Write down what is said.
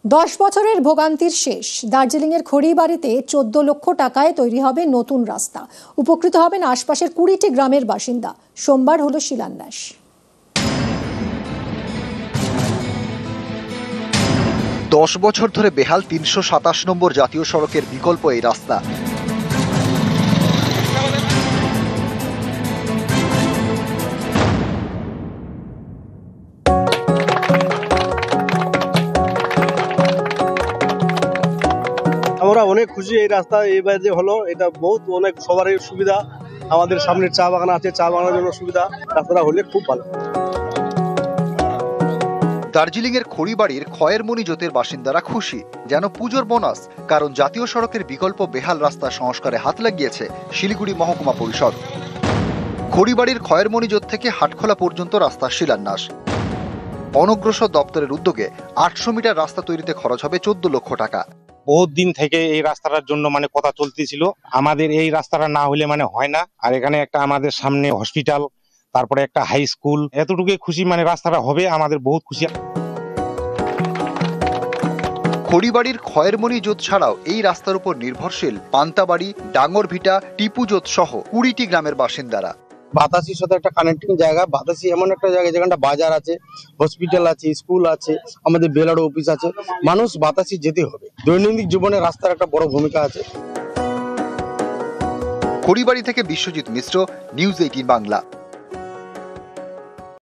10 বছরের ভোগান্তির শেষ। দার্জিলিংয়ের খড়িবাড়িতে 14 লক্ষ টাকায় তৈরি হবে নতুন রাস্তা। উপকৃত হবেন আশপাশের 20টি গ্রামের বাসিন্দা। সোমবার হলো শিলান্যাস। দশ বছর ধরে বেহাল 327 নম্বর জাতীয় সড়কের বিকল্প এই রাস্তা। আমরা অনেক খুশি এই রাস্তা এইবার যে হলো, এটা বহুত অনেক সবারই সুবিধা। আমাদের সামনে চা বাগান আছে, চা বাগানের জন্য সুবিধা। রাস্তাটা হলে খুব ভালো। দার্জিলিংয়ের খড়িবাড়ির খয়েরমণি জোতের বাসিন্দারা খুশি, যেন পুজোর বোনাস। কারণ জাতীয় সড়কের বিকল্প বেহাল রাস্তা সংস্কারে হাত লাগিয়েছে শিলিগুড়ি মহকুমা পরিষদ। খড়িবাড়ির খয়েরমণি জোত থেকে হাটখোলা পর্যন্ত রাস্তা শিলান্যাস। অনগ্রসর দপ্তরের উদ্যোগে 800 মিটার রাস্তা তৈরিতে খরচ হবে 14 লক্ষ টাকা। বহুত দিন থেকে এই রাস্তাটার জন্য কথা চলতেছিল। আমাদের এই রাস্তাটা না হলে হয় না। আর এখানে একটা আমাদের সামনে হসপিটাল, তারপরে একটা হাই স্কুল, এতটুকুই খুশি। রাস্তাটা হবে, আমাদের বহুত খুশি। খড়িবাড়ির খয়েরমণি জোত ছাড়াও এই রাস্তার উপর নির্ভরশীল পান্তাবাড়ি, ডাঙ্গরভিটা, টিপু জোত সহ 20টি গ্রামের বাসিন্দারা। বাতাসির সাথে একটা কানেক্টিং জায়গা। বাতাসি এমন একটা জায়গা যেখানটা বাজার আছে, হসপিটাল আছে, স্কুল আছে, আমাদের বেলারও অফিস আছে। মানুষ বাতাসি যেতে হবে। দৈনন্দিন জীবনে রাস্তার একটা বড় ভূমিকা আছে। খড়িবাড়ি থেকে বিশ্বজিৎ মিশ্র, নিউজ 18 বাংলা।